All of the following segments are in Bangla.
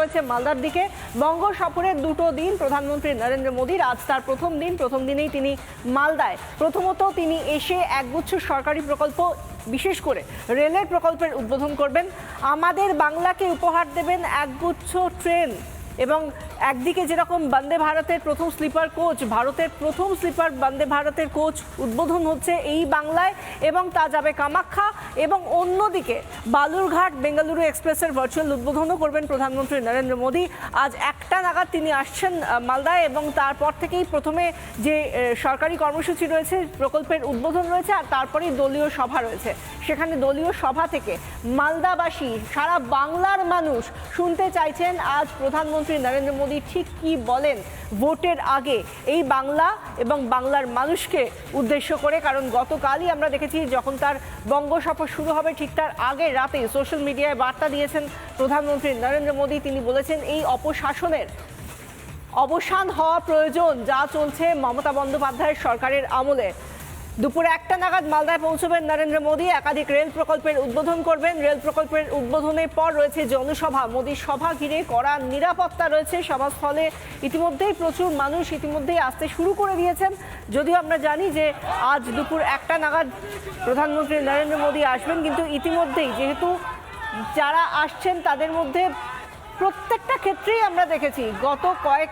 হয়েছে মালদার দিকে। বঙ্গ সফরের দুটো দিন প্রধানমন্ত্রী নরেন্দ্র মোদীর, আজ তার প্রথম দিনেই তিনি মালদায়। প্রথমত তিনি এসে একগুচ্ছ সরকারি প্রকল্প, বিশেষ করে রেলের প্রকল্পের উদ্বোধন করবেন। আমাদের বাংলাকে উপহার দেবেন একগুচ্ছ ট্রেন, এবং একদিকে যেরকম বন্দে ভারতের প্রথম স্লিপার কোচ, ভারতের প্রথম স্লিপার বন্দে ভারতের কোচ উদ্বোধন হচ্ছে এই বাংলায়, এবং তা যাবে কামাখ্যা। এবং অন্যদিকে বালুরঘাট বেঙ্গালুরু এক্সপ্রেসের ভার্চুয়াল উদ্বোধনও করবেন প্রধানমন্ত্রী নরেন্দ্র মোদী। আজ 1টা নাগাদ তিনি আসছেন মালদায়, এবং তারপর থেকেই প্রথমে যে সরকারি কর্মসূচি রয়েছে, প্রকল্পের উদ্বোধন রয়েছে, আর তারপরেই দলীয় সভা রয়েছে। সেখানে দলীয় সভা থেকে মালদাবাসী, সারা বাংলার মানুষ শুনতে চাইছেন আজ প্রধানমন্ত্রী নরেন্দ্র মোদী ঠিক কি বলেন ভোটের আগে এই বাংলা এবং বাংলার মানুষকে উদ্দেশ্য করে। কারণ গতকালই আমরা দেখেছি যখন তার বঙ্গ সফর শুরু হবে ঠিক তার আগে রাতে সোশ্যাল মিডিয়ায় বার্তা দিয়েছেন প্রধানমন্ত্রী নরেন্দ্র মোদী। তিনি বলেছেন এই অপশাসনের অবসান হওয়া প্রয়োজন যা চলছে মমতা বন্দ্যোপাধ্যায়ের সরকারের আমলে। দুপুরে 1টা নাগাদ মালদায় পৌঁছবেন নরেন্দ্র মোদী, একাধিক রেল প্রকল্পের উদ্বোধন করবেন। রেল প্রকল্পের উদ্বোধনের পর রয়েছে জনসভা, মোদীর সভা ঘিরে কড়া নিরাপত্তা রয়েছে। সভাস্থলে ইতিমধ্যেই প্রচুর মানুষ ইতিমধ্যেই আসতে শুরু করে দিয়েছেন। যদিও আমরা জানি যে আজ দুপুর 1টা নাগাদ প্রধানমন্ত্রী নরেন্দ্র মোদী আসবেন, কিন্তু ইতিমধ্যেই যেহেতু যারা আসছেন তাদের মধ্যে প্রত্যেকটা ক্ষেত্রেই আমরা দেখেছি গত কয়েক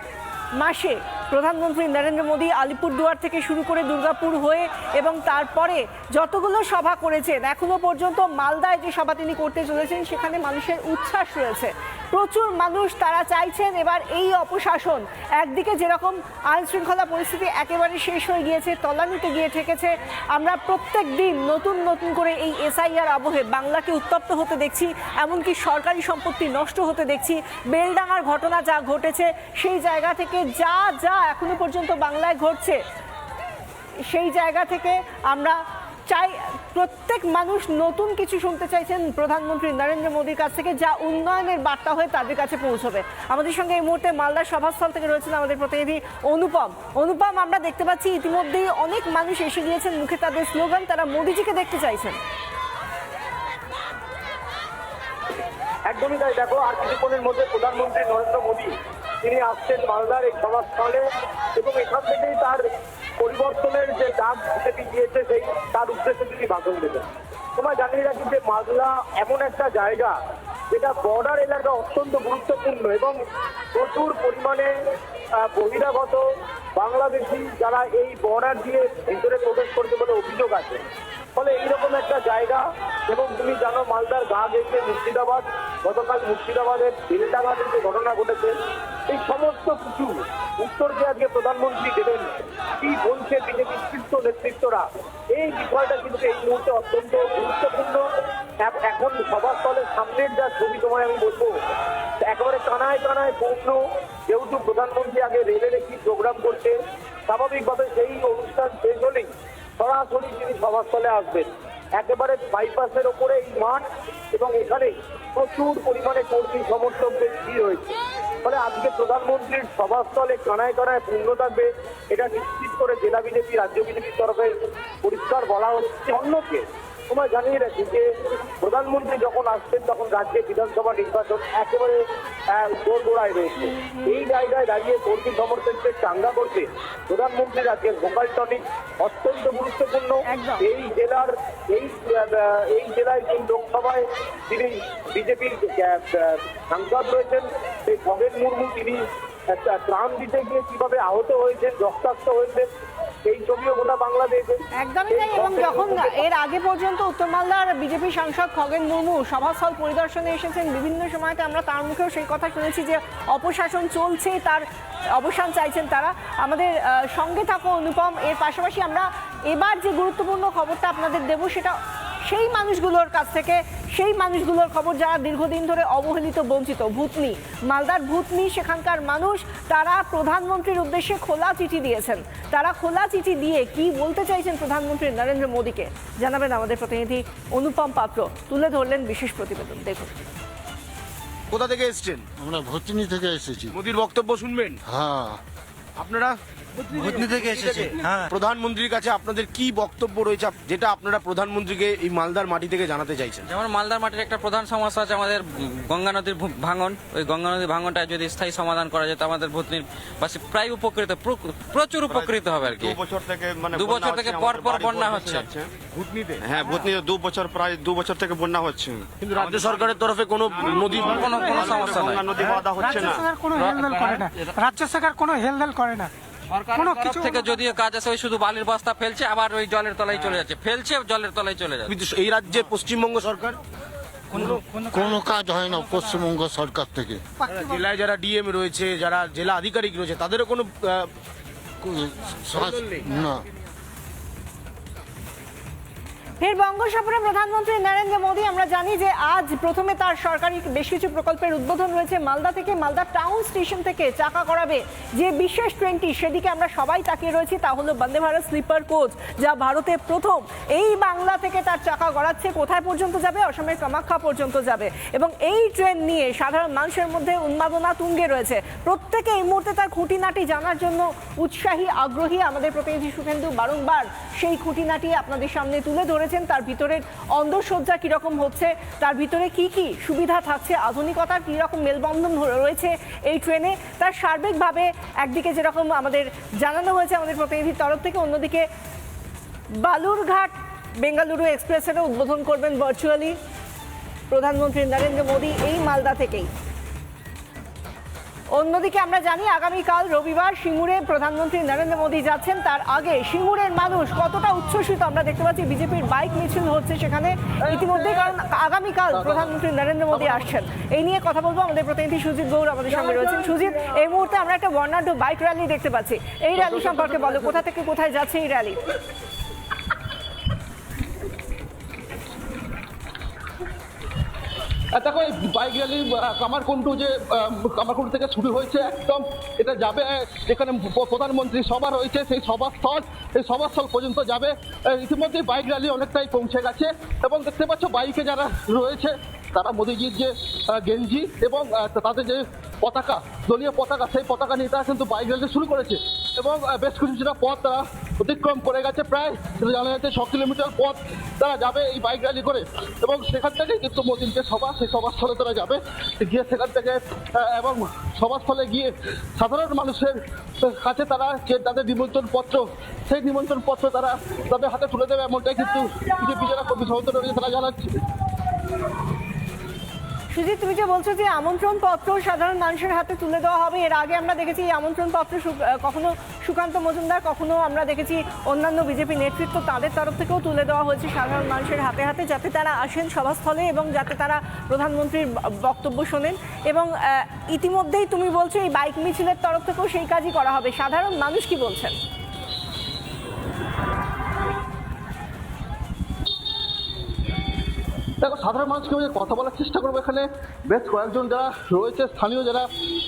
মাসে প্রধানমন্ত্রী নরেন্দ্র মোদী আলিপুরদুয়ার থেকে শুরু করে দুর্গাপুর হয়ে এবং তারপরে যতগুলো সভা করেছেন, এখনো পর্যন্ত মালদায় যে সভা তিনি করতে চলেছেন সেখানে মানুষের উচ্ছ্বাস রয়েছে। প্রচুর মানুষ তারা চাইছেন এবার এই অপশাসন, একদিকে যেরকম আইন শৃঙ্খলা পরিস্থিতি একেবারে শেষ হয়ে গিয়েছে, তলানিতে গিয়ে ঠেকেছে, আমরা প্রত্যেক দিন নতুন নতুন করে এই এসআইআর আবহে বাংলাকে উত্তপ্ত হতে দেখছি, এমনকি সরকারি সম্পত্তি নষ্ট হতে দেখছি। বেলডাঙার ঘটনা যা ঘটেছে, সেই জায়গা থেকে যা যা এখনো পর্যন্ত বাংলায় ঘটছে, সেই জায়গা থেকে আমরা চাই প্রত্যেক মানুষ নতুন কিছু শুনতে চাইছেন প্রধানমন্ত্রী নরেন্দ্র মোদীর কাছ থেকে, যা উন্নয়নের বার্তা হয়ে তাদের কাছে পৌঁছবে। আমাদের সঙ্গে এই মুহূর্তে মালদার সভাস্থল থেকে রয়েছেন আমাদের প্রতিনিধি অনুপম। আমরা দেখতে পাচ্ছি ইতিমধ্যেই অনেক মানুষ এসে গিয়েছেন, মুখে তাদের স্লোগান, তারা মোদীজিকে দেখতে চাইছেন। একদমই তাই। দেখো, আর কিছুক্ষণের মধ্যে প্রধানমন্ত্রী নরেন্দ্র মোদী তিনি আসছেন মালদার এই সভাস্থলে, এবং এখান থেকেই তার পরিবর্তনের যে ডাক বিজেপি দিয়েছে সেই তার উদ্দেশ্যে তিনি ভাষণ দেবেন। তোমায় জানিয়ে রাখি যে মালদা এমন একটা জায়গা যেটা বর্ডার এলাকা, অত্যন্ত গুরুত্বপূর্ণ, এবং প্রচুর পরিমাণে বহিরাগত বাংলাদেশি যারা এই বর্ডার দিয়ে ভিতরে প্রবেশ করছে বলে অভিযোগ আছে। ফলে এইরকম একটা জায়গা, এবং তুমি জানো মালদার গা গেছে মুর্শিদাবাদ, গতকাল মুর্শিদাবাদের বেলডাঙাতে যে ঘটনা ঘটেছে, এই সমস্ত কিছু উত্তর দিয়ে আজকে প্রধানমন্ত্রী দেবেন। কি বলছে বিজেপির শীর্ষ নেতৃত্বরা, এই বিষয়টা কিন্তু এই মুহূর্তে অত্যন্ত গুরুত্বপূর্ণ। এখন সভাস্থলের সামনের যা ছবি তোমায় আমি বলবো, একেবারে কানায় কানায় পূর্ণ। যেহেতু প্রধানমন্ত্রী আগে রেলের একটি প্রোগ্রাম করছে, স্বাভাবিকভাবে সেই অনুষ্ঠান শেষ হলেই সরাসরি তিনি সভাস্থলে আসবেন। একেবারে বাইপাসের ওপরে এই মাঠ, এবং এখানে প্রচুর পরিমাণে কর্মী সমর্থকদের ভিড় হয়েছে। ফলে আজকে প্রধানমন্ত্রীর সভাস্থলে কানায় কানায় পূর্ণ থাকবে, এটা নিশ্চিত করে জেলা বিজেপি, রাজ্য বিজেপির তরফে পরিষ্কার বলা হচ্ছে। অন্যকে তোমায় জানিয়ে রাখি যে প্রধানমন্ত্রী যখন আসছেন তখন রাজ্যে বিধানসভা নির্বাচন একেবারে দোরগোড়ায় রয়েছে। এই জায়গায় দাঁড়িয়ে কর্মী সমর্থকদের চাঙ্গা করতে প্রধানমন্ত্রীর আজকের ভোকাল টনিক অত্যন্ত গুরুত্বপূর্ণ। এই জেলায় যে লোকসভায় যিনি বিজেপির সাংসদ রয়েছেন, সেই খগেন মুর্মু, তিনি একটা ত্রাণ দিতে গিয়ে কিভাবে আহত হয়েছেন, রক্তাক্ত হয়েছেন, এই ছবিও গোটা বাংলাদেশে। একদমই তাই। এবং যখন এর আগে পর্যন্ত উত্তর মালদার বিজেপি সাংসদ খগেন মুর্মু সভাস্থল পরিদর্শনে এসেছেন, বিভিন্ন সময়তে আমরা তার মুখেও সেই কথা শুনেছি যে অপশাসন চলছে, তার অবসান চাইছেন তারা। আমাদের সঙ্গে থাকো অনুপম। এর পাশাপাশি আমরা এবার যে গুরুত্বপূর্ণ খবরটা আপনাদের দেব, সেটা সেই মানুষগুলোর কাছ থেকে, সেই মানুষগুলোর খবর যারা দীর্ঘদিন ধরে অবহেলিত, বঞ্চিত। ভূতনি, মালদার ভূতনি, সেখানকার মানুষ তারা প্রধানমন্ত্রীর উদ্দেশ্যে খোলা চিঠি দিয়েছেন। তারা খোলা চিঠি দিয়ে কি বলতে চাইছেন প্রধানমন্ত্রী নরেন্দ্র মোদীকে জানাবেন আমাদের প্রতিনিধি অনুপম পাত্র। তুলে ধরলেন বিশেষ প্রতিবেদন, দেখুন। কোথা থেকে এসেছেন? আমরা ভূতনি থেকে এসেছি। মোদির বক্তব্য শুনবেন? হ্যাঁ। আপনারা ভুতনি থেকে এসেছে। হ্যাঁ, প্রধানমন্ত্রীর কাছে আপনাদের কি বক্তব্য রয়েছে যেটা আপনারা প্রধানমন্ত্রীকে এই মালদার মাটি থেকে জানাতে চাইছেন? যেমন মালদার মাটির একটা প্রধান সমস্যা আছে আমাদের গঙ্গা নদীর ভাঙন। ওই গঙ্গা নদীর ভাঙনটা যদি স্থায়ী সমাধান করা যেত আমাদের ভূতনির পাশে প্রায় উপকৃত, প্রচুর উপকৃত হবে আর কি। 2 বছর থেকে মানে 2 বছর থেকে পর পর বন্যা হচ্ছে। ভুতনিতে হ্যাঁ, ভূতনিতে 2 বছর, প্রায় 2 বছর থেকে বন্যা হচ্ছে। কিন্তু রাজ্য সরকারের তরফে কোনো নদী কোনো সমস্যা নাই। গঙ্গা নদী বাঁধা হচ্ছে না। রাজ্য সরকার কোনো হেলদোল করে না। কোনো কিছু থেকে যদিও কাজ আছে, ওই শুধু বালির বস্তা ফেলছে, আবার ওই জলের তলায় চলে যাচ্ছে, ফেলছে জলের তলায় চলে যাচ্ছে। কিন্তু এই রাজ্যে পশ্চিমবঙ্গ সরকার কোনো কাজ হয় না পশ্চিমবঙ্গ সরকার থেকে। জেলায় যারা ডিএম রয়েছে, যারা জেলা আধিকারিক রয়েছে, তাদেরও কোনো না, ফের বঙ্গ সফরে প্রধানমন্ত্রী নরেন্দ্র মোদী। আমরা জানি যে আজ প্রথমে তার সরকারি বেশ কিছু প্রকল্পের উদ্বোধন রয়েছে। মালদা থেকে, মালদা টাউন স্টেশন থেকে চাকা করাবে যে বিশেষ ট্রেনটি, সেদিকে আমরা সবাই তাকিয়ে রয়েছি। তা হলো বন্দে ভারত স্লিপার কোচ, যা ভারতে প্রথম। এই বাংলা থেকে তার চাকা গড়াচ্ছে। কোথায় পর্যন্ত যাবে? অসমের কামাখ্যা পর্যন্ত যাবে। এবং এই ট্রেন নিয়ে সাধারণ মানুষের মধ্যে উন্মাদনা তুঙ্গে রয়েছে। প্রত্যেকে এই মুহূর্তে তার খুঁটিনাটি জানার জন্য উৎসাহী, আগ্রহী। আমাদের প্রতিনিধি সুখেন্দু বারংবার সেই খুঁটিনাটি আপনাদের সামনে তুলে ধরেছেন। তার ভিতরের অন্দরসজ্জা কিরকম হচ্ছে, তার ভিতরে কি কি সুবিধা থাকছে, আধুনিকতার কি রকম মেলবন্ধন রয়েছে এই ট্রেনে, তার সার্বিকভাবে একদিকে যেরকম আমাদের জানানো হয়েছে আমাদের প্রতিনিধির তরফ থেকে, অন্যদিকে বালুরঘাট বেঙ্গালুরু এক্সপ্রেসেরও উদ্বোধন করবেন ভার্চুয়ালি প্রধানমন্ত্রী নরেন্দ্র মোদী এই মালদা থেকেই। অন্যদিকে আমরা জানি আগামীকাল রবিবার সিঙ্গুরে প্রধানমন্ত্রী নরেন্দ্র মোদী যাচ্ছেন। তার আগে সিঙ্গুরের মানুষ কতটা উচ্ছ্বসিত আমরা দেখতে পাচ্ছি। বিজেপির বাইক মিছিল হচ্ছে সেখানে ইতিমধ্যে, কারণ আগামীকাল প্রধানমন্ত্রী নরেন্দ্র মোদী আসছেন। এই নিয়ে কথা বলবো, আমাদের প্রতিনিধি সুজিত গৌর আমাদের সঙ্গে রয়েছেন। সুজিত, এই মুহূর্তে আমরা একটা বর্ণাঢ্য বাইক র্যালি দেখতে পাচ্ছি। এই র্যালি সম্পর্কে বলো, কোথা থেকে কোথায় যাচ্ছে এই র্যালি? দেখো, এই বাইক র্যালি কামারকুণ্ডু থেকে শুরু হয়েছে। একদম এটা যাবে যেখানে প্রধানমন্ত্রী সভা রয়েছে, সেই সভাস্থল পর্যন্ত যাবে। ইতিমধ্যেই বাইক র্যালি অনেকটাই পৌঁছে গেছে এবং দেখতে পাচ্ছ বাইকে যারা রয়েছে তারা মোদিজির যে গেঞ্জি এবং তাদের যে পতাকা, দলীয় পতাকা, সেই পতাকা নিয়ে তারা কিন্তু বাইক র্যালি শুরু করেছে এবং বেশ কিছুটা পথ তারা অতিক্রম করে গেছে। প্রায় জানা যাচ্ছে 6 কিলোমিটার পথ তারা যাবে এই বাইক র্যালি করে এবং সেখান থেকে কিন্তু মোদির যে সভা, সেই সভাস্থলে তারা যাবে। গিয়ে সেখান থেকে এবং সভাস্থলে গিয়ে সাধারণ মানুষের কাছে তারা যে তাদের নিমন্ত্রণ পত্র, সেই নিমন্ত্রণ পত্র তারা তাদের হাতে তুলে দেবে, এমনটাই কিন্তু বিজেপি যারা কর্মী সমর্থন রয়েছে তারা জানাচ্ছে। সুজিত, তুমি যে বলছো যে আমন্ত্রণ পত্র সাধারণ মানুষের হাতে তুলে দেওয়া হবে, এর আগে আমরা দেখেছি এই আমন্ত্রণ পত্র কখনো সুকান্ত মজুমদার, কখনো আমরা দেখেছি অন্যান্য বিজেপি নেতৃত্ব, তাদের তরফ থেকেও তুলে দেওয়া হয়েছে সাধারণ মানুষের হাতে হাতে, যাতে তারা আসেন সভাস্থলে এবং যাতে তারা প্রধানমন্ত্রীর বক্তব্য শোনেন। এবং ইতিমধ্যেই তুমি বলছো এই বাইক মিছিলের তরফ থেকেও সেই কাজই করা হবে। সাধারণ মানুষ কি বলছেন? দেখো, সাধারণ মানুষকে কথা বলার চেষ্টা করবো। এখানে বেশ কয়েকজন যারা রয়েছে, স্থানীয় যারা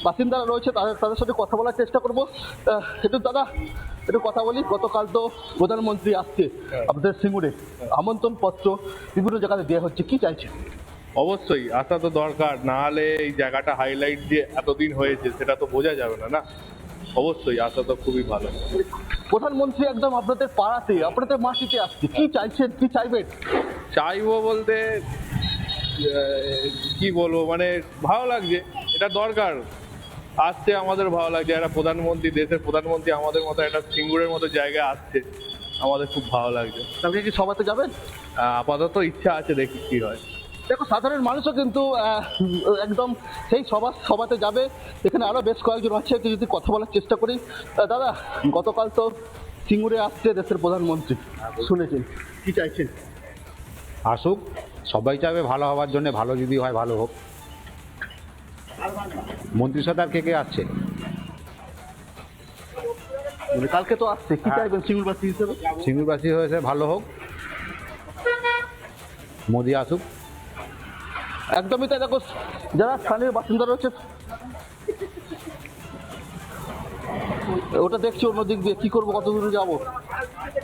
বাসিন্দারা রয়েছে, তাদের সাথে কথা বলার চেষ্টা করবো। একটু দাদা, একটু কথা বলি। গতকাল তো প্রধানমন্ত্রী আসছে আপনাদের সিঙ্গুরে, আমন্ত্রণ পত্র বিভিন্ন জায়গাতে দেওয়া হচ্ছে, কি চাইছে? অবশ্যই আসা তো দরকার, না হলে এই জায়গাটা হাইলাইট যে এতদিন হয়েছে সেটা তো বোঝা যাবে না। না, অবশ্যই আসা তো খুবই ভালো। প্রধানমন্ত্রী একদম আপনাদের পাড়াতে, আপনাদের মাটিতে আসছে, কি চাইছেন, কি চাইবেন? চাইবো বলতে কি বলবো, মানে ভালো লাগছে, এটা দরকার। আসছে, আমাদের ভালো লাগছে। একটা প্রধানমন্ত্রী, দেশের প্রধানমন্ত্রী আমাদের মতো একটা সিঙ্গুরের মতো জায়গায় আসছে, আমাদের খুব ভালো লাগছে। আপনি কি সভাতে যাবেন? আপাতত ইচ্ছা আছে, দেখি কি হয়। দেখো, সাধারণ মানুষও কিন্তু একদম সেই সভাতে যাবে। এখানে আরো বেশ কয়েকজন আছে, একটু যদি কথা বলার চেষ্টা করি। দাদা, গতকাল তো সিঙ্গুরে আসছে দেশের প্রধানমন্ত্রী, শুনেছেন, কি চাইছেন? আসুক, সবাই চাইবে ভালো হওয়ার জন্য, ভালো যদি হয় ভালো হোক। মন্ত্রিসভা কে কে আসছে? কালকে তো আসছে, কি চাইবেন সিঙ্গুরবাসী হিসেবে? সিঙ্গুরবাসী হয়েছে ভালো হোক, মোদি আসুক। একদমই তাই। দেখো, যারা স্থানীয় বাসিন্দা রয়েছে ওটা দেখছি অন্য দিক দিয়ে কি করবো, কত দূরে যাবো।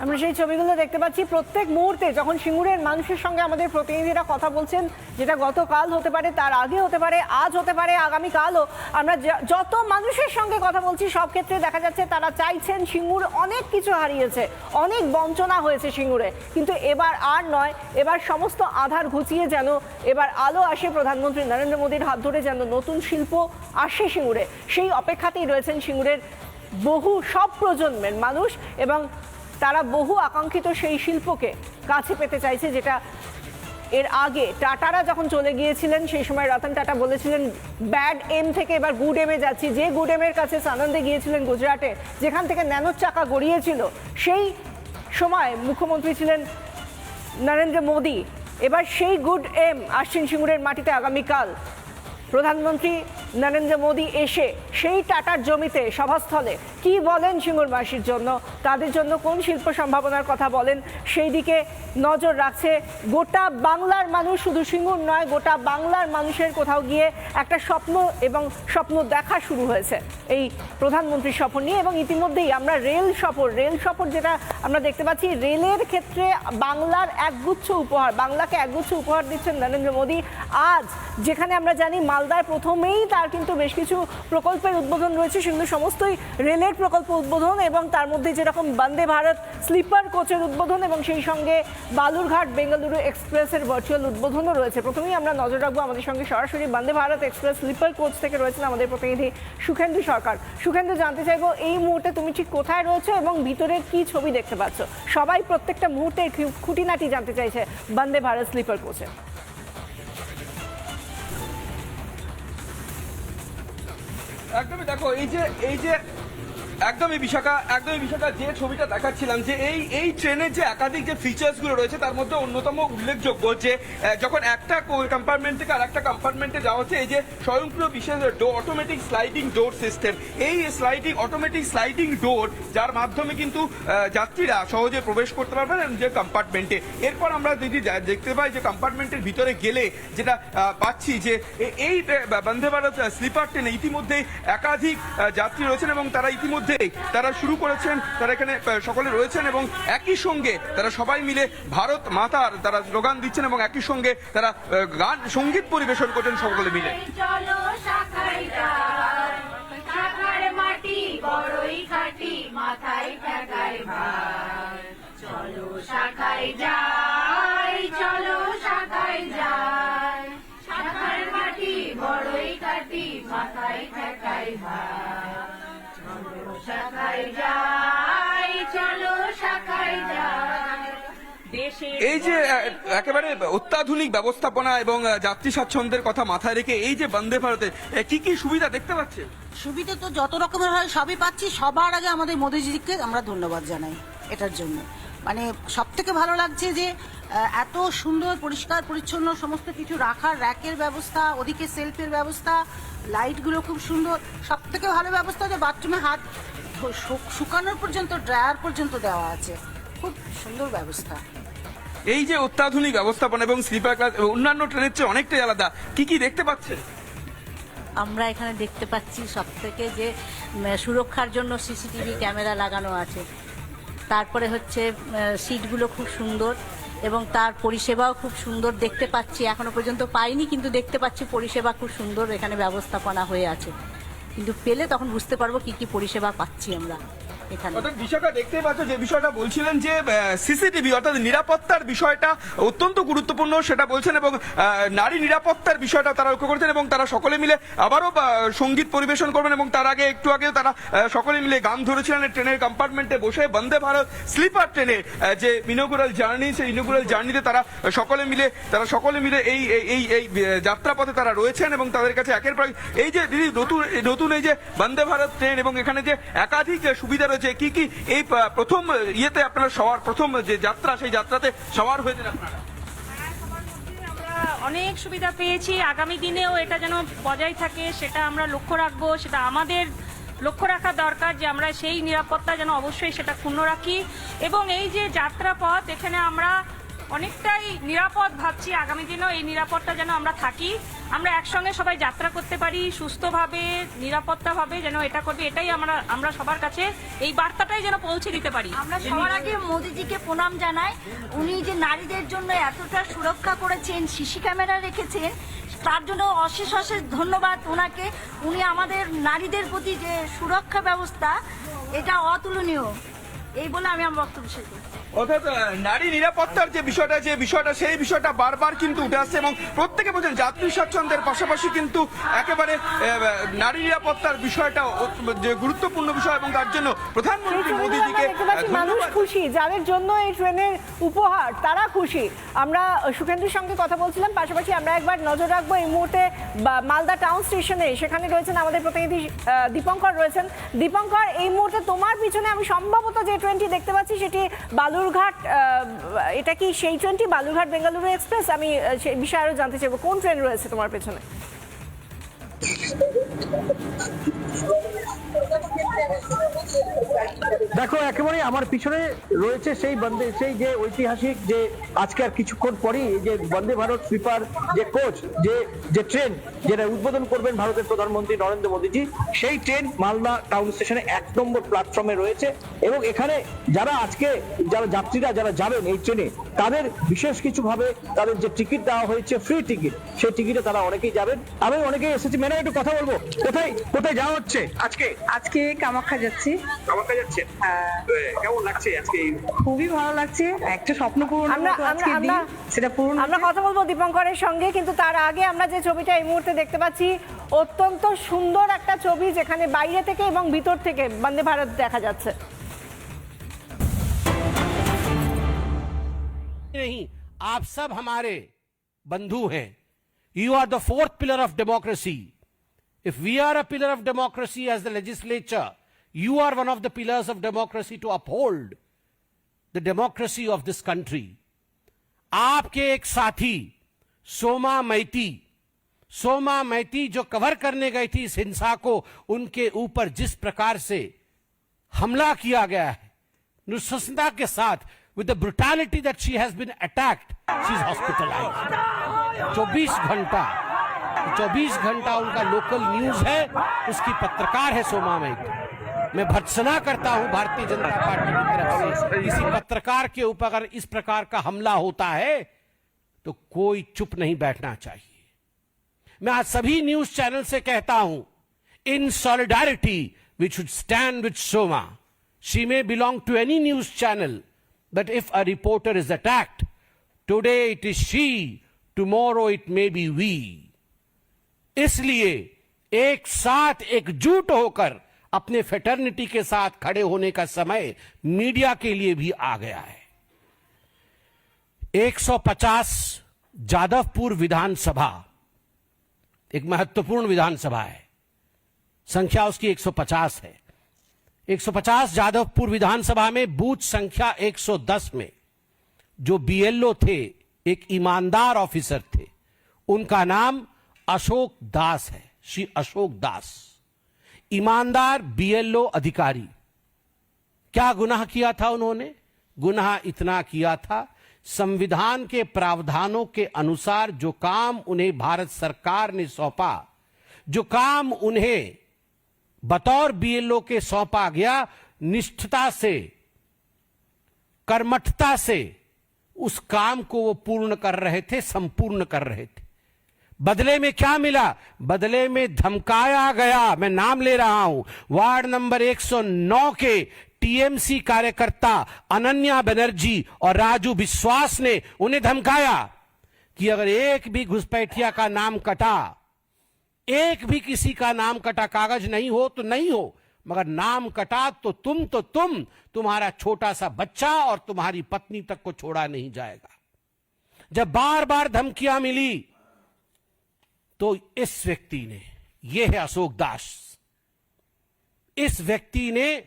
আমরা সেই ছবিগুলো দেখতে পাচ্ছি প্রত্যেক মুহূর্তে যখন সিঙ্গুরের মানুষের সঙ্গে আমাদের প্রতিনিধিরা কথা বলছেন, যেটা গতকাল হতে পারে, তার আগে হতে পারে, আজ হতে পারে, আগামীকালও। আমরা যত মানুষের সঙ্গে কথা বলছি সব ক্ষেত্রে দেখা যাচ্ছে তারা চাইছেন, সিঙ্গুর অনেক কিছু হারিয়েছে, অনেক বঞ্চনা হয়েছে সিঙ্গুরে, কিন্তু এবার আর নয়, এবার সমস্ত আধার ঘুচিয়ে যেন এবার আলো আসে প্রধানমন্ত্রী নরেন্দ্র মোদীর হাত ধরে, যেন নতুন শিল্প আসে সিঙ্গুরে। সেই অপেক্ষাতেই রয়েছেন সিঙ্গুরের সব প্রজন্মের মানুষ, এবং তারা বহু আকাঙ্ক্ষিত সেই শিল্পকে কাছে পেতে চাইছে, যেটা এর আগে টাটারা যখন চলে গিয়েছিলেন সেই সময় রতন টাটা বলেছিলেন ব্যাড এম থেকে এবার গুড এমে যাচ্ছি। যে গুড এমের কাছে সানন্দে গিয়েছিলেন গুজরাটে, যেখান থেকে ন্যানোর চাকা গড়িয়েছিল, সেই সময় মুখ্যমন্ত্রী ছিলেন নরেন্দ্র মোদী। এবার সেই গুড এম আসছেন সিঙ্গুরের মাটিতে আগামীকাল। প্রধানমন্ত্রী নরেন্দ্র মোদী এসে সেই টাটার জমিতে সভাস্থলে কি বলেন সিঙ্গুরবাসীর জন্য, তাদের জন্য কোন শিল্প সম্ভাবনার কথা বলেন, সেই দিকে নজর রাখছে গোটা বাংলার মানুষ। শুধু সিঙ্গুর নয়, গোটা বাংলার মানুষের কোথাও গিয়ে একটা স্বপ্ন এবং স্বপ্ন দেখা শুরু হয়েছে এই প্রধানমন্ত্রীর সফর নিয়ে। এবং ইতিমধ্যেই আমরা রেল সফর যেটা আমরা দেখতে পাচ্ছি, রেলের ক্ষেত্রে বাংলাকে একগুচ্ছ উপহার দিচ্ছেন নরেন্দ্র মোদী। আজ যেখানে আমরা জানি মালদার প্রথমেই তার কিন্তু বেশ কিছু প্রকল্পের উদ্বোধন রয়েছে, সেগুলো সমস্তই রেলের প্রকল্প উদ্বোধন, এবং তার মধ্যে যেরকম বন্দে ভারত স্লিপার কোচের উদ্বোধন এবং সেই সঙ্গে বালুরঘাট বেঙ্গালুরু এক্সপ্রেসের ভার্চুয়াল উদ্বোধনও রয়েছে। প্রথমেই আমরা নজর রাখবো, আমাদের সঙ্গে সরাসরি Vande Bharat express sleeper coach থেকে রয়েছেন আমাদের প্রতিনিধি সুখেন্দু সরকার। সুখেন্দু, জানতে চাইবো এই মুহূর্তে তুমি ঠিক কোথায় রয়েছো এবং ভিতরের কি ছবি দেখতে পাচ্ছ? সবাই প্রত্যেকটা মুহূর্তের খুঁটিনাটি জানতে চাইছে বন্দে ভারত স্লিপার কোচে। একদমই দেখো, এই যে একদমই বিশাখা যে ছবিটা দেখাচ্ছিলাম, যে এই ট্রেনের যে একাধিক যে ফিচার্স গুলো রয়েছে তার মধ্যে অন্যতম উল্লেখযোগ্য যে যখন একটা কম্পার্টমেন্ট থেকে আর একটা কম্পার্টমেন্টে যাওয়া হচ্ছে, এই যে স্বয়ংক্রিয় বিশেষ অটোমেটিক স্লাইডিং ডোর সিস্টেম, এই অটোমেটিক স্লাইডিং ডোর যার মাধ্যমে কিন্তু যাত্রীরা সহজে প্রবেশ করতে পারবেন যে কম্পার্টমেন্টে। এরপর আমরা যদি দেখতে পাই যে কম্পার্টমেন্টের ভিতরে গেলে যেটা পাচ্ছি যে এই বন্দে ভারত স্লিপার ট্রেনে ইতিমধ্যেই একাধিক যাত্রী রয়েছেন এবং তারা ইতিমধ্যে তারা শুরু করেছেন, তারা এখানে সকলে রয়েছেন এবং একই সঙ্গে তারা সবাই মিলে ভারত মাতার তারা স্লোগান দিচ্ছেন এবং একই সঙ্গে তারা সঙ্গীত পরিবেশন করছেন সকলে মিলে। চলো শাখায় যাই, শাখার মাটি বড়ই খাঁটি, মাথায় ঠেকায় ভার। চলো শাখায় যাই, চলো শাখায় যাই, শাখার মাটি বড়ই খাঁটি, মাথায় ঠেকায় ভার। এই যে একেবারে অত্যাধুনিক ব্যবস্থাপনা এবং যাত্রী স্বাচ্ছন্দ্যের কথা মাথায় রেখে এই যে বন্দে ভারতে কি কি সুবিধা দেখতে পাচ্ছেন? সুবিধা তো যত রকমের হয় সবই পাচ্ছি। সবার আগে আমাদের মোদীজিকে আমরা ধন্যবাদ জানাই এটার জন্য। মানে সব থেকে ভালো লাগছে যে এত সুন্দর পরিষ্কার পরিচ্ছন্ন সমস্ত কিছু রাখার, র্যাকের ব্যবস্থা, ওদিকে সেলফের ব্যবস্থা, লাইটগুলো খুব সুন্দর। সব থেকে ভালো ব্যবস্থা যে বাথরুমে হাত শুকানোর পর্যন্ত, ড্রায়ার পর্যন্ত দেওয়া আছে, খুব সুন্দর ব্যবস্থা। এই যে অত্যাধুনিক ব্যবস্থাপনা এবং স্লিপার ক্লাস অন্যান্য ট্রেনের চেয়ে অনেকটাই আলাদা, কি কি দেখতে পাচ্ছেন? আমরা এখানে দেখতে পাচ্ছি সব থেকে যে সুরক্ষার জন্য সিসিটিভি ক্যামেরা লাগানো আছে, তারপরে হচ্ছে সিটগুলো খুব সুন্দর এবং তার পরিষেবাও খুব সুন্দর দেখতে পাচ্ছি। এখনো পর্যন্ত পাইনি, কিন্তু দেখতে পাচ্ছি পরিষেবা খুব সুন্দর এখানে ব্যবস্থাপনা হয়ে আছে, কিন্তু পেলে তখন বুঝতে পারবো কি কি পরিষেবা পাচ্ছি আমরা এখানে। অর্থাৎ বিশাখা দেখতেই পাচ্ছ যে বিষয়টা বলছিলেন যে সিসিটিভি অর্থাৎ নিরাপত্তার বিষয়টা অত্যন্ত গুরুত্বপূর্ণ সেটা বলছেন এবং নারী নিরাপত্তার বিষয়টা তারা লক্ষ্য করছেন এবং তারা সকলে মিলে আবারও সঙ্গীত পরিবেশন করবেন এবং তার আগে একটু আগে তারা সকলে মিলে গান ধরেছিলেন ট্রেনের কম্পার্টমেন্টে বসে। বন্দে ভারত স্লিপার ট্রেনের যে ইনগুরাল জার্নি, সেই ইনগুরাল জার্নিতে তারা সকলে মিলে এই যাত্রাপথে তারা রয়েছেন এবং তাদের কাছে একের পর এই যে দিদি নতুন এই যে বন্দে ভারত ট্রেন এবং এখানে যে একাধিক সুবিধা রয়েছে, কি কি এই প্রথম ইয়েতে আপনারা সবার প্রথম যে যাত্রা, সেই যাত্রাতে সবার হয়েছেন আপনারা? অনেক সুবিধা পেয়েছি, আগামী দিনেও এটা যেন বজায় থাকে সেটা আমরা লক্ষ্য রাখবো। সেটা আমাদের লক্ষ্য রাখা দরকার যে আমরা সেই নিরাপত্তা যেন অবশ্যই সেটা ক্ষুণ্ণ রাখি এবং এই যে যাত্রাপথ এখানে আমরা অনেকটাই নিরাপদ ভাবছি। আগামী দিনেও এই নিরাপত্তা যেন আমরা থাকি। আমরা একসঙ্গে সবাই যাত্রা করতে পারি সুস্থভাবে নিরাপত্তাভাবে, যেন এটা করবে, এটাই আমরা সবার কাছে এই বার্তাটাই যেন পৌঁছে দিতে পারি। আমরা সবার আগে মোদিজিকে প্রণাম জানাই। উনি যে নারীদের জন্য এতটা সুরক্ষা করেছেন, সিসি ক্যামেরা রেখেছেন, তার জন্য অশেষ অশেষ ধন্যবাদ ওনাকে। উনি আমাদের নারীদের প্রতি যে সুরক্ষা ব্যবস্থা, এটা অতুলনীয়। এই বলে আমি আমার বক্তব্য শেষ করছি। অর্থাৎ নারী নিরাপত্তার যে বিষয়টা সেই বিষয়টা বারবার কিন্তু উঠে আসছে এবং প্রত্যেকে বলছেন যাত্রী স্বাচ্ছন্দ্যের পাশাপাশি কিন্তু একেবারে নারী নিরাপত্তার বিষয়টা যে গুরুত্বপূর্ণ বিষয় এবং তার জন্য প্রধানমন্ত্রী মোদীজিকে মানুষ খুশি, যাদের জন্য এই ট্রেনের উপহার তারা খুশি। আমরা সুখেন্দুর সঙ্গে কথা বলছিলাম, পাশাপাশি আমরা একবার নজর রাখবো এই মুহূর্তে মালদা টাউন স্টেশনে। সেখানে রয়েছেন আমাদের প্রতিনিধি দীপঙ্কর রয়েছেন। দীপঙ্কর, এই মুহূর্তে তোমার পিছনে আমি সম্ভবত যে ট্রেনটি দেখতে পাচ্ছি সেটি বালুরঘাট, এটা কি সেই ট্রেনটি বালুরঘাট বেঙ্গালুরু এক্সপ্রেস? আমি সেই বিষয়ে আরো জানতে চাইবো, কোন ট্রেন রয়েছে তোমার পেছনে? দেখো, একেবারে আমার পিছনে রয়েছে সেই যে ঐতিহাসিক, যে আজকে আর কিছুক্ষণ পরেই এই যে বন্দে ভারত স্লিপার যে কোচ, যে ট্রেন যেটা উদ্বোধন করবেন ভারতের প্রধানমন্ত্রী নরেন্দ্র মোদীজি, সেই ট্রেন মালদা টাউন স্টেশনে 1 নম্বর প্ল্যাটফর্মে রয়েছে। এবং এখানে যারা যাত্রীরা যারা যাবেন এই ট্রেনে, তাদের বিশেষ কিছু ভাবে তাদের যে টিকিট দেওয়া হয়েছে, ফ্রি টিকিট, সেই টিকিটে তারা অনেকেই যাবেন। আমি অনেকেই এসেছি। ম্যাডাম, একটু কথা বলবো, কোথায় যাওয়া হচ্ছে আজকে কামাখ্যা যাচ্ছি। কামাখ্যা যাচ্ছেন? কেমন লাগছে আজকে? খুবই ভালো লাগছে, একটা স্বপ্ন পূরণ সেটা পূরণ। আমরা কথা বলবো দীপঙ্করের সঙ্গে, কিন্তু তার আগে আমরা যে ছবিটা এই মুহূর্তে দেখতে পাচ্ছি, অত্যন্ত সুন্দর একটা ছবি, যেখানে বাইরে থেকে এবং ভিতর থেকে বন্দে ভারত দেখা যাচ্ছে। नहीं, आप सब हमारे बंधु हैं। You are the 4th pillar of democracy. If we are a pillar of democracy as the legislature, you are one of the pillars of democracy to uphold the democracy of this country. आपके एक साथी सोमा मैती जो कवर करने गई थी इस हिंसा को, उनके ऊपर जिस प्रकार से हमला किया गया है, नृशंसता के साथ, with the brutality that she has been attacked, she is hospitalized. 24 घंटा उनका लोकल न्यूज है, उसकी पत्रकार है सोमा मैती। मैं भर्त्सना करता हूं भारतीय जनता पार्टी की तरफ से, किसी पत्रकार के ऊपर अगर इस प्रकार का हमला होता है तो कोई चुप नहीं बैठना चाहिए। मैं आज सभी न्यूज चैनल से कहता हूं, in solidarity we should stand with Soma. She may belong to any news channel, but if a reporter is attacked, today it is she, tomorrow it may be we. इसलिए एक साथ एकजुट होकर अपने फेटर्निटी के साथ खड़े होने का समय मीडिया के लिए भी आ गया है। 150 जादवपुर विधानसभा एक महत्वपूर्ण विधानसभा है, संख्या उसकी 150 है। 150 जादवपुर विधानसभा में बूथ संख्या 110 में जो बीएलओ थे, एक ईमानदार ऑफिसर थे, उनका नाम अशोक दास है, श्री अशोक दास। ईमानदार बीएलओ अधिकारी। क्या गुनाह किया था उन्होंने? गुनाह इतना किया था, संविधान के प्रावधानों के अनुसार जो काम उन्हें भारत सरकार ने सौंपा, जो काम उन्हें बतौर बीएलओ के सौंपा गया, निष्ठता से, कर्मठता से उस काम को वो पूर्ण कर रहे थे, संपूर्ण कर रहे थे। बदले में क्या मिला? बदले में धमकाया गया। मैं नाम ले रहा हूं, वार्ड नंबर 109 के टीएमसी कार्यकर्ता अनन्या बनर्जी और राजू विश्वास ने उन्हें धमकाया कि अगर एक भी घुसपैठिया का नाम कटा, एक भी किसी का नाम कटा, कागज नहीं हो तो नहीं हो, मगर नाम कटा तो तुम तुम्हारा छोटा सा बच्चा और तुम्हारी पत्नी तक को छोड़ा नहीं जाएगा। जब बार बार धमकियां मिली तो इस व्यक्ति ने, यह है अशोक दास, इस व्यक्ति ने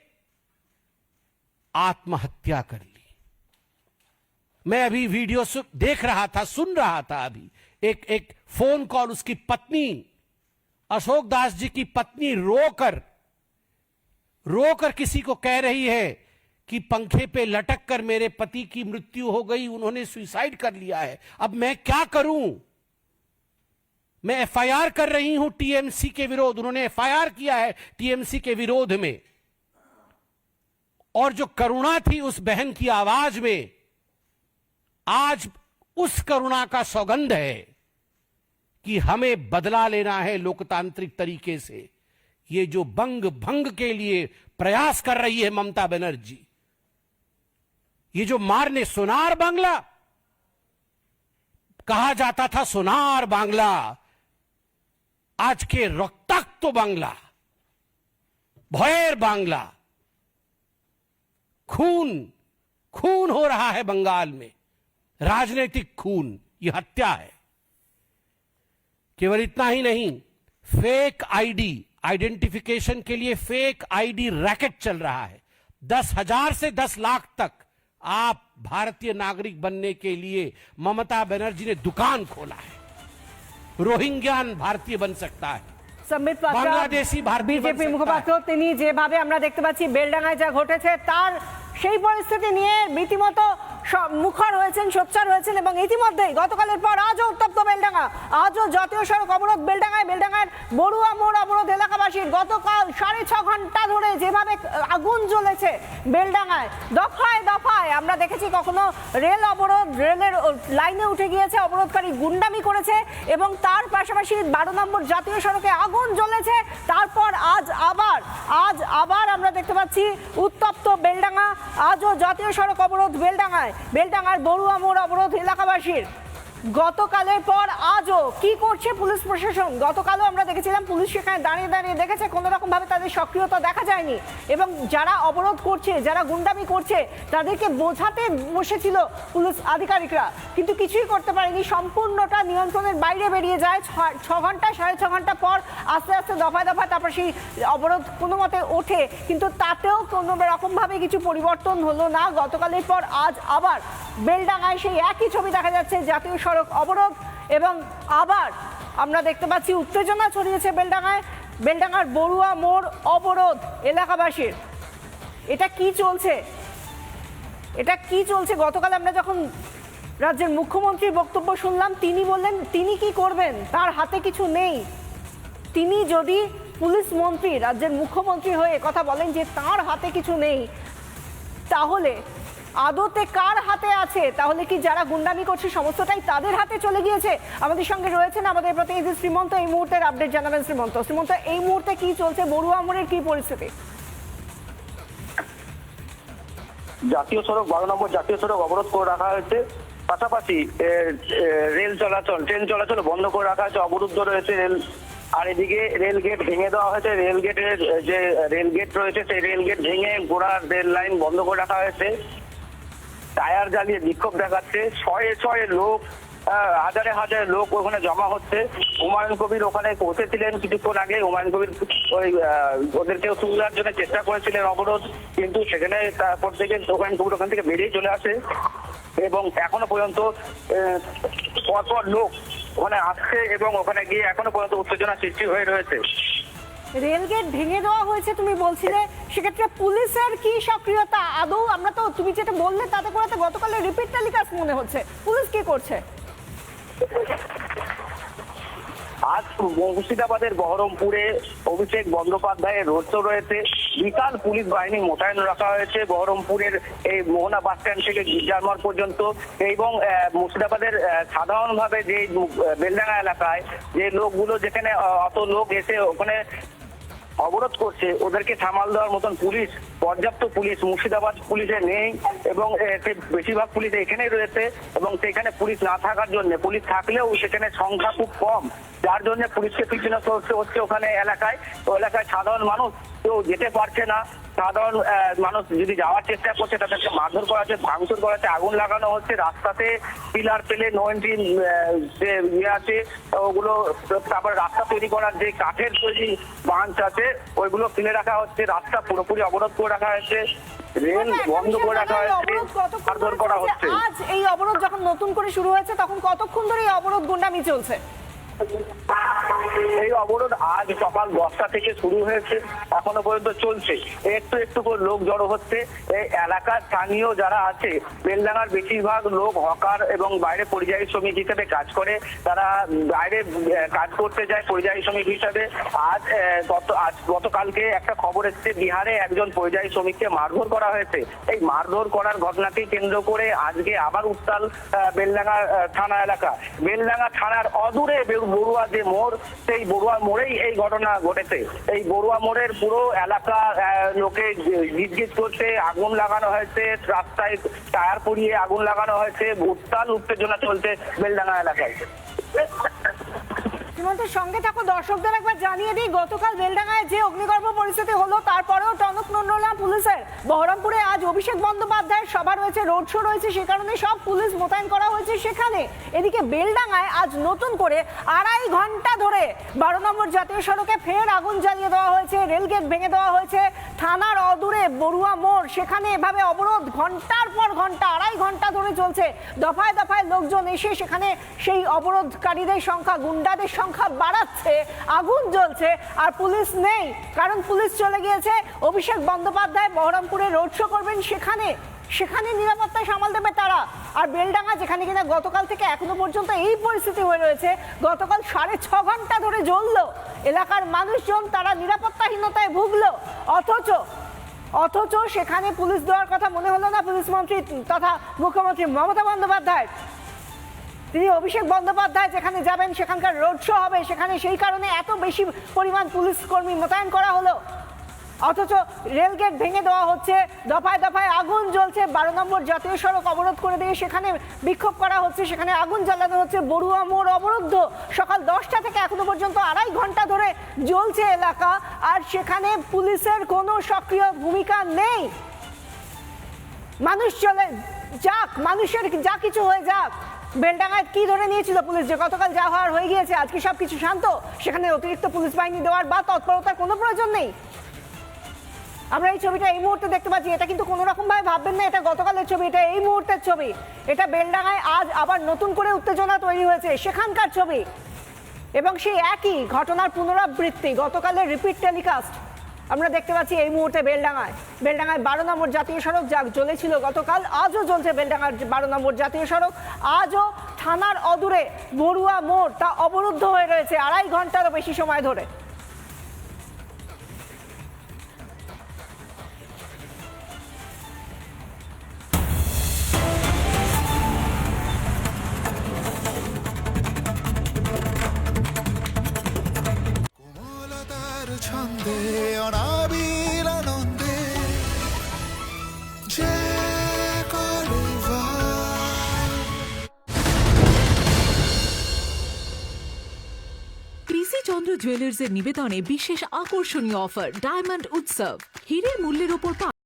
आत्महत्या कर ली। मैं अभी वीडियो देख रहा था, सुन रहा था, अभी एक फोन कॉल उसकी पत्नी, अशोक दास जी की पत्नी रोकर किसी को कह रही है कि पंखे पे लटक कर मेरे पति की मृत्यु हो गई, उन्होंने सुसाइड कर लिया है, अब मैं क्या करूं? मैं एफआईआर कर रही हूं टीएमसी के विरोध, उन्होंने एफआईआर किया है टीएमसी के विरोध में, और जो करुणा थी उस बहन की आवाज में, आज उस करुणा का सौगंध है कि हमें बदला लेना है लोकतांत्रिक तरीके से। ये जो बंग भंग के लिए प्रयास कर रही है ममता बनर्जी, ये जो मारने सोनार बांग्ला कहा जाता था, सोनार बांग्ला आज के रक्ताक्त बांग्ला, भयर बांग्ला, खून खून हो रहा है बंगाल में, राजनीतिक खून, यह हत्या है। केवल इतना ही नहीं, फेक आईडी आइडेंटिफिकेशन के लिए फेक आईडी रैकेट चल रहा है। 10,000 से 10 लाख तक आप भारतीय नागरिक बनने के लिए ममता बनर्जी ने दुकान खोला है। रोहिंग्यान भारतीय बन सकता है, সম্বিত বাংলাদেশি ভারতীয় বিজেপি মুখপাত্র তিনি যেভাবে আমরা দেখতে পাচ্ছি বেলডাঙ্গায় যা ঘটেছে তার সেই পরিস্থিতি নিয়ে রীতিমতো মুখর হয়েছেন, সোচ্চার হয়েছেন এবং ইতিমধ্যেই গতকালের পর আজও উত্তপ্ত বেলডাঙ্গা, আজও জাতীয় সড়ক অবরোধ বেলডাঙ্গায়, বেলডাঙ্গার বড়ুয়া মোড় অবরোধ এলাকাবাসীর। গতকাল 6.5 ঘন্টা ধরে যেভাবে আগুন জ্বলেছে বেলডাঙ্গায়, দফায় দফায় আমরা দেখেছি কখনো রেল অবরোধ, রেলের লাইনে উঠে গিয়েছে, অবরোধকারী গুন্ডামি করেছে এবং তার পাশাপাশি 12 নম্বর জাতীয় সড়কে আগুন জ্বলেছে। তারপর আজ আবার আমরা দেখতে পাচ্ছি উত্তপ্ত বেলডাঙ্গা, আজও জাতীয় সড়ক অবরোধ বেলডাঙ্গায়, বেলডাঙ্গার বড়ুয়া মোড় অবরোধ এলাকাবাসীর। গতকালের পর আজও কি করছে পুলিশ প্রশাসন? গতকালও আমরা দেখেছিলাম পুলিশ সেখানে দাঁড়িয়ে দাঁড়িয়ে দেখেছে, কোনো রকম ভাবে তাদের সক্রিয়তা দেখা যায়নি এবং যারা অবরোধ করছে, যারা গুন্ডামি করছে তাদেরকে বোঝাতে বসেছিল পুলিশ আধিকারিকরা, কিন্তু কিছুই করতে পারেনি। সম্পূর্ণটা নিয়ন্ত্রণের বাইরে বেরিয়ে যায়। 6 ঘন্টা 6.5 ঘন্টা পর আস্তে আস্তে দফায় দফায় তারপর সেই অবরোধ কোনো মতে ওঠে, কিন্তু তাতেও কোনো রকম ভাবে কিছু পরিবর্তন হলো না। গতকালের পর আজ আবার বেলডাঙ্গায় সেই একই ছবি দেখা যাচ্ছে, জাতীয় সড়ক অবরোধ এবং আবার আমরা দেখতে পাচ্ছি উত্তেজনা ছড়িয়েছে বেলডাঙ্গায়, বেলডাঙ্গার বড়ুয়া মোড় অবরোধ এলাকাবাসীর। এটা কি চলছে? গতকাল আমরা যখন রাজ্যের মুখ্যমন্ত্রীর বক্তব্য শুনলাম, তিনি বললেন তিনি কি করবেন, তার হাতে কিছু নেই। তিনি যদি পুলিশ মন্ত্রী, রাজ্যের মুখ্যমন্ত্রী হয়ে কথা বলেন যে তার হাতে কিছু নেই, তাহলে আদতে কার হাতে আছে? তাহলে কি যারা গুন্ডামি করছে সমস্তটাই তাদের হাতে চলে গিয়েছে? আমাদের সঙ্গে রয়েছেন আমাদের প্রতিনিধি শ্রীমন্ত, এই মুহূর্তের আপডেট জানাবেন শ্রীমন্ত। এই মুহূর্তে কি চলছে, বড়ুয়া মোড়ের কি পরিস্থিতি? জাতীয় সড়ক 12 নম্বর জাতীয় সড়ক অবরোধ করে রাখা হয়েছে, পাশাপাশি রেল চলাচল, ট্রেন চলাচল বন্ধ করে রাখা হয়েছে, অবরুদ্ধ রয়েছে রেল। আর এদিকে রেল গেট ভেঙে দেওয়া হয়েছে, রেল গেটের যে রেল গেট রয়েছে সেই রেল গেট ভেঙে গোড়া রেল লাইন বন্ধ করে রাখা হয়েছে। টায়ার জ্বালিয়ে বিক্ষোভ দেখাচ্ছে, শয়ে লোক, হাজারে হাজারে লোক ওখানে জমা হচ্ছে। হুমায়ুন কবির ওখানে পৌঁছেছিলেন কিছুক্ষণ আগে, হুমায়ুন কবির ওই ওদেরকে তুলার জন্য চেষ্টা করেছিলেন অবরোধ, কিন্তু সেখানে তারপর থেকে হুমায়ুন কবির ওখান থেকে বেরিয়ে চলে আসে এবং এখনো পর্যন্ত পরপর লোক ওখানে আসছে এবং ওখানে গিয়ে এখনো পর্যন্ত উত্তেজনা সৃষ্টি হয়ে রয়েছে। রেলগেট ভেঙে দেওয়া হয়েছে তুমি বলছিলে, সেক্ষেত্রে পুলিশের কি সক্রিয়তা আদৌ? আমরা তো তুমি যেটা বললে তাতে করে তো গতকালের রিপিট টেলিকাস্ট মনে হচ্ছে, পুলিশ কি করছে? আজ মুর্শিদাবাদের বহরমপুরে অভিষেক বন্দ্যোপাধ্যায়ের রোড শো রয়েছে, বিশাল পুলিশ বাহিনী মোতায়েন রাখা হয়েছে বহরমপুরের এই মোহনা বাস স্ট্যান্ড থেকে গির্জার পর্যন্ত। এবং মুর্শিদাবাদের সাধারণভাবে যে বেলডাঙ্গা এলাকায় যে লোকগুলো যেখানে অত লোক এসে ওখানে অবরোধ করছে, ওদেরকে সামাল দেওয়ার মতন পুলিশ, পর্যাপ্ত পুলিশ মুর্শিদাবাদ পুলিশে নেই এবং বেশিরভাগ পুলিশ এখানেই রয়েছে এবং সেখানে পুলিশ না থাকার জন্য, পুলিশ থাকলেও সেখানে সংখ্যা খুব কম, যার জন্য পুলিশকে পিছনে করতে হচ্ছে ওখানে এলাকায়। তো এলাকায় সাধারণ মানুষ কেউ যেতে পারছে না, সাধারণ মানুষ যদি যাওয়ার চেষ্টা করছে তাদেরকে মারধর করা হচ্ছে, ভাঙচুর করা হচ্ছে, আগুন লাগানো হচ্ছে, রাস্তাতে পিলার ফেলে নো এন্ট্রি যে ইয়ে আছে ওগুলো, তারপরে রাস্তা তৈরি করার যে কাঠের তৈরি বাঞ্চ আছে ওইগুলো ফেলে রাখা হচ্ছে, রাস্তা পুরোপুরি অবরোধ করে রাখা হয়েছে, রেল বন্ধ করে রাখা হয়েছে, মারধর করা হচ্ছে। আজ এই অবরোধ যখন নতুন করে শুরু হয়েছে তখন কতক্ষণ ধরে এই অবরোধ গুন্ডামি চলছে? এই অবরোধ আজ সকাল 10টা থেকে শুরু হয়েছে, এখনো পর্যন্ত চলছে। একটু একটু করে লোক জড়ো হচ্ছে। এই এলাকার স্থানীয় যারা আছে, বেলডাঙ্গার বেশিরভাগ লোক হকার এবং বাইরে পরিযায়ী শ্রমিক হিসেবে কাজ করে, তারা বাইরে কাজ করতে যায় পরিযায়ী শ্রমিক হিসাবে। আজ গতকালকে একটা খবর এসেছে, বিহারে একজন পরিযায়ী শ্রমিককে মারধর করা হয়েছে। এই মারধর করার ঘটনাকে কেন্দ্র করে আজকে আবার উত্তাল বেলডাঙ্গা থানা এলাকা। বেলডাঙ্গা থানার অদূরে বড়ুয়া যে মোড়, সেই বড়ুয়া মোড়েই এই ঘটনা ঘটেছে। এই বড়ুয়া মোড়ের পুরো এলাকা লোকে গিজগিজ করছে, আগুন লাগানো হয়েছে, রাস্তায় টায়ার পুড়িয়ে আগুন লাগানো হয়েছে। উত্তাল উত্তেজনা চলছে বেলডাঙ্গা এলাকায়। সীমান্তের সঙ্গে থাকো, দর্শকদের একবার জানিয়ে দিই, গতকাল বেলডাঙ্গায় যে অগ্নিগর্ভ পরিস্থিতি হলো তারপরেও টনক নড়ল পুলিশের। বহরমপুরে আজ অভিষেক বন্দ্যোপাধ্যায়ের সভা রয়েছে, রোড শো রয়েছে, সে কারণে সব পুলিশ মোতায়েন করা হয়েছে সেখানে। এদিকে বেলডাঙ্গায় আজ নতুন করে 2.5 ঘন্টা ধরে 12 নম্বর জাতীয় সড়কে ফের আগুন জ্বালিয়ে দেওয়া হয়েছে, রেলগেট ভেঙে দেওয়া হয়েছে। থানার অদূরে বড়ুয়া মোড়, সেখানে এভাবে অবরোধ ঘন্টার পর ঘন্টা, 2.5 ঘন্টা ধরে চলছে। দফায় দফায় লোকজন এসে সেখানে সেই অবরোধকারীদের সংখ্যা, গুন্ডাদের সংখ্যা বাড়াচ্ছে, আগুন জ্বলছে, আর পুলিশ নেই, কারণ পুলিশ চলে গিয়েছে। অভিষেক বন্দ্যোপাধ্যায় বহরমপুরে রোড শো করবেন, সেখানে নিরাপত্তা সামাল দেবে তারা। আর বেলডাঙ্গা, যেখানে কিনা গতকাল থেকে এখনো পর্যন্ত এই পরিস্থিতি হয়ে রয়েছে, গতকাল 6.5 ঘন্টা ধরে জ্বললো, এলাকার মানুষজন তারা নিরাপত্তাহীনতায় ভুগলো। অথচ সেখানে পুলিশ দেওয়ার কথা মনে হলো না পুলিশ মন্ত্রী তথা মুখ্যমন্ত্রী মমতা বন্দ্যোপাধ্যায়। তিনি অভিষেক বন্দ্যোপাধ্যায় যেখানে যাবেন, সেখানকার রোড শো হবে, সেখানে সেই কারণে এত বেশি পরিমাণ পুলিশ কর্মী মোতায়েন করা হলো। অথচ রেলগেট ভেঙে দেওয়া হচ্ছে, দফায় দফায় আগুন জ্বলছে। 12 নম্বর জাতীয় সড়ক অবরোধ করে দিয়ে সেখানে বিক্ষোভ করা হচ্ছে, সেখানে আগুন জ্বালানো হচ্ছে। বড়ুয়া মোড় অবরুদ্ধ, সকাল 10টা থেকে এখনো পর্যন্ত 2.5 ঘন্টা ধরে জ্বলছে এলাকা, আর সেখানে পুলিশের কোনো সক্রিয় ভূমিকা নেই। মানুষ চলে যাক, মানুষের যা কিছু হয়ে যাক। বেলডাঙ্গায় কি ধরে নিয়েছিল পুলিশ যে গতকাল যা হওয়ার হয়ে গিয়েছে, আজকে সবকিছু শান্ত, সেখানে অতিরিক্ত পুলিশ বাহিনী দেওয়ার বা তৎপরতার কোনো প্রয়োজন নেই। আমরা এই ছবিটা এই মুহূর্তে দেখতে পাচ্ছি, এটা কিন্তু কোনো রকম ভাবে ভাববেন না এটা গতকালের ছবি, এটা এই মুহূর্তের ছবি। এটা বেলডাঙ্গায় আজ আবার নতুন করে উত্তেজনা তৈরি হয়েছে, সেখানকার ছবি, এবং সেই একই ঘটনার পুনরাবৃত্তি, গতকালের রিপিট টেলিকাস্ট আমরা দেখতে পাচ্ছি এই মুহূর্তে বেলডাঙ্গায়। 12 নম্বর জাতীয় সড়ক যা জ্বলেছিল গতকাল, আজও জ্বলছে বেলডাঙ্গার 12 নম্বর জাতীয় সড়ক। আজও থানার অদূরে বড়ুয়া মোড় তা অবরুদ্ধ হয়ে রয়েছে 2.5 ঘন্টারও বেশি সময় ধরে। ছন্দে অনাবিল আনন্দে যে কৃষি চন্দ্র জুয়েলার্সের নিবেদনে বিশেষ আকর্ষণীয় অফার, ডায়মন্ড উৎসব, হীরের মূল্যের উপর